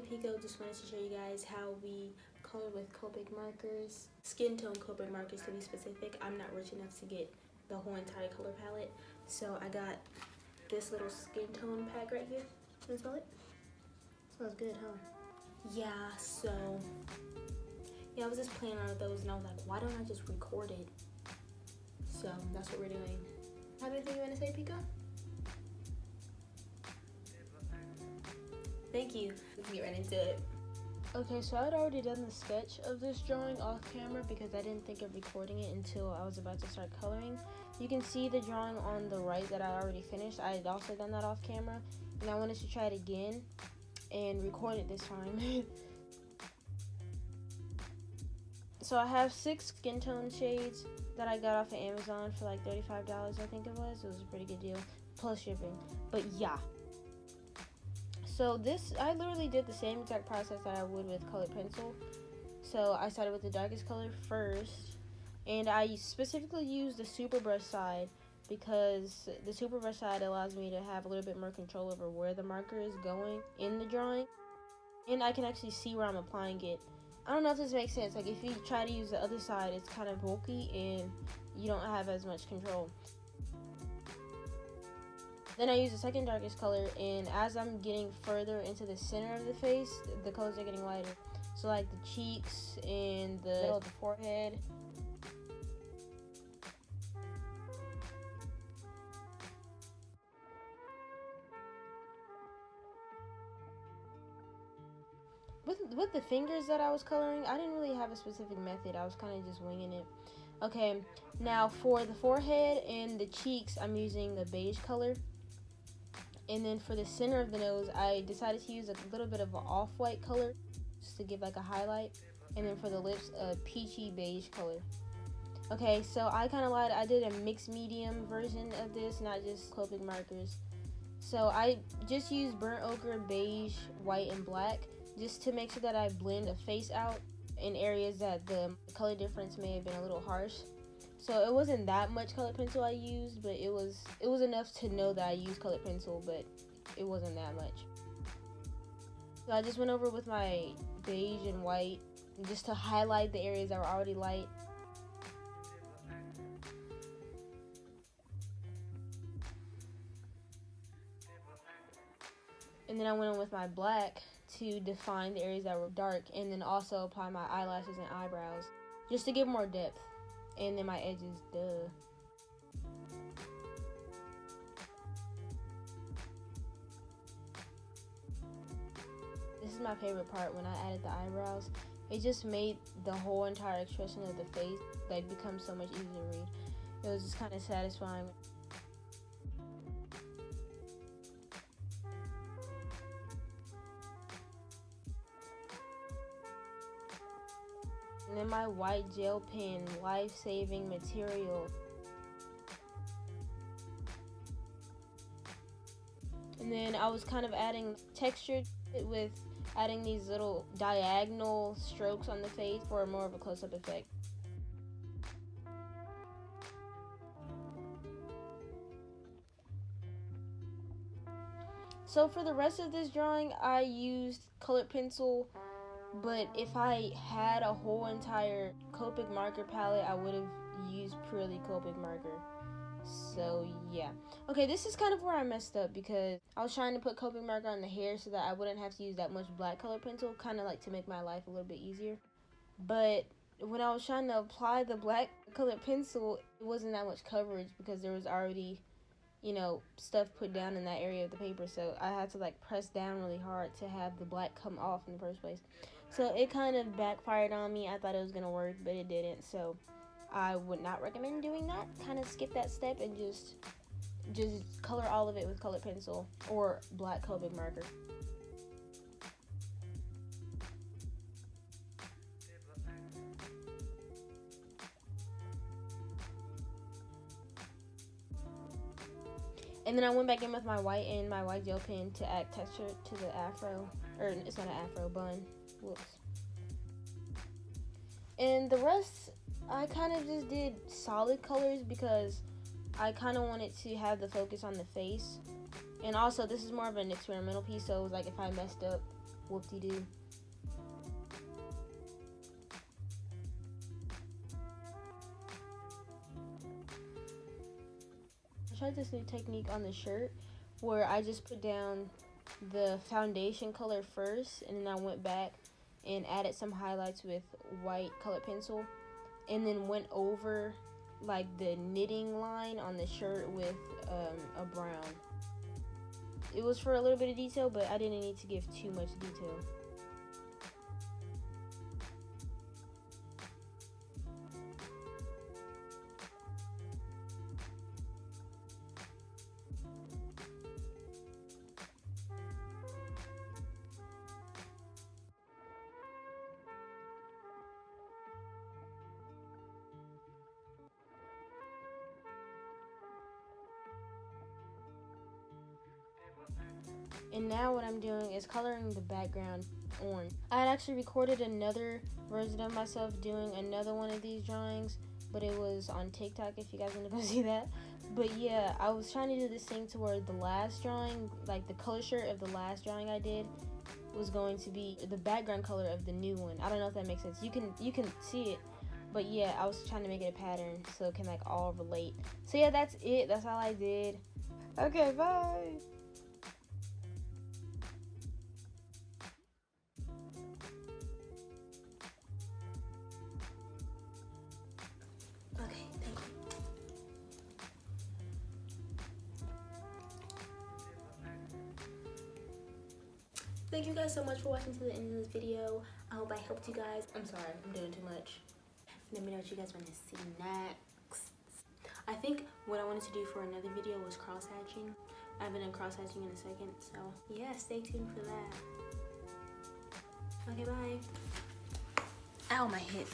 Pico. Just wanted to show you guys how we color with Copic markers, skin tone Copic markers to be specific. I'm not rich enough to get the whole entire color palette, so I got this little skin tone pack right here. Can you smell it? Smells good, huh? Yeah, so I was just playing around with those and I was like, why don't I just record it? So that's what we're doing. Have anything you want to say, Pico? Thank you. We can get right into it. Okay, so I had already done the sketch of this drawing off camera because I didn't think of recording it until I was about to start coloring. You can see the drawing on the right that I already finished. I had also done that off camera, and I wanted to try it again and record it this time. So I have 6 skin tone shades that I got off of Amazon for like $35, I think it was. It was a pretty good deal, plus shipping. But yeah. So this, I literally did the same exact process that I would with colored pencil. So I started with the darkest color first, and I specifically used the super brush side because the super brush side allows me to have a little bit more control over where the marker is going in the drawing, and I can actually see where I'm applying it. I don't know if this makes sense. Like if you try to use the other side, it's kind of bulky and you don't have as much control. Then I use the second darkest color, and as I'm getting further into the center of the face, the colors are getting lighter. So like the cheeks and the middle of the forehead. With the fingers that I was coloring, I didn't really have a specific method. I was kind of just winging it. Okay, now for the forehead and the cheeks, I'm using the beige color. And then for the center of the nose, I decided to use a little bit of an off-white color just to give like a highlight. And then for the lips, a peachy beige color. Okay, so I kind of lied. I did a mixed medium version of this, not just Copic markers. So I just used burnt ochre, beige, white, and black just to make sure that I blend the face out in areas that the color difference may have been a little harsh. So it wasn't that much colored pencil I used, but it was enough to know that I used colored pencil, but it wasn't that much. So I just went over with my beige and white just to highlight the areas that were already light. And then I went in with my black to define the areas that were dark, and then also apply my eyelashes and eyebrows just to give more depth. And then my edges, duh. This is my favorite part when I added the eyebrows. It just made the whole entire expression of the face like become so much easier to read. It was just kind of satisfying. And then my white gel pen, life-saving material. And then I was kind of adding texture with adding these little diagonal strokes on the face for more of a close-up effect. So for the rest of this drawing, I used colored pencil. But if I had a whole entire Copic marker palette, I would have used purely Copic marker. So yeah. Okay, this is kind of where I messed up because I was trying to put Copic marker on the hair so that I wouldn't have to use that much black color pencil, kind of like to make my life a little bit easier. But when I was trying to apply the black colored pencil, it wasn't that much coverage because there was already, you know, stuff put down in that area of the paper, so I had to like press down really hard to have the black come off in the first place. So it kind of backfired on me. I thought it was gonna work, but it didn't. So I would not recommend doing that. Kind of skip that step and just color all of it with colored pencil or black Copic marker. And then I went back in with my white and my white gel pen to add texture to the afro, or it's not an afro, bun. Whoops. And the rest, I kind of just did solid colors because I kind of wanted to have the focus on the face. And also, this is more of an experimental piece, so it was like if I messed up, whoop-de-doo. I tried this new technique on the shirt where I just put down the foundation color first, and then I went back and added some highlights with white colored pencil, and then went over like the knitting line on the shirt with a brown. It was for a little bit of detail, but I didn't need to give too much detail. And now what I'm doing is coloring the background orange. I had actually recorded another version of myself doing another one of these drawings, but it was on TikTok if you guys want to go see that. But yeah, I was trying to do this thing to where the last drawing, like the color shirt of the last drawing I did, was going to be the background color of the new one. I don't know if that makes sense. You can see it, but yeah, I was trying to make it a pattern so it can like all relate. So yeah, that's it. That's all I did. Okay, bye. Okay, thank you. Thank you guys so much for watching to the end of this video. I hope I helped you guys. I'm sorry, I'm doing too much. Let me know what you guys want to see next. I think what I wanted to do for another video was cross-hatching. I haven't done cross-hatching in a second, so yeah, stay tuned for that. Okay, bye. Ow, my hip.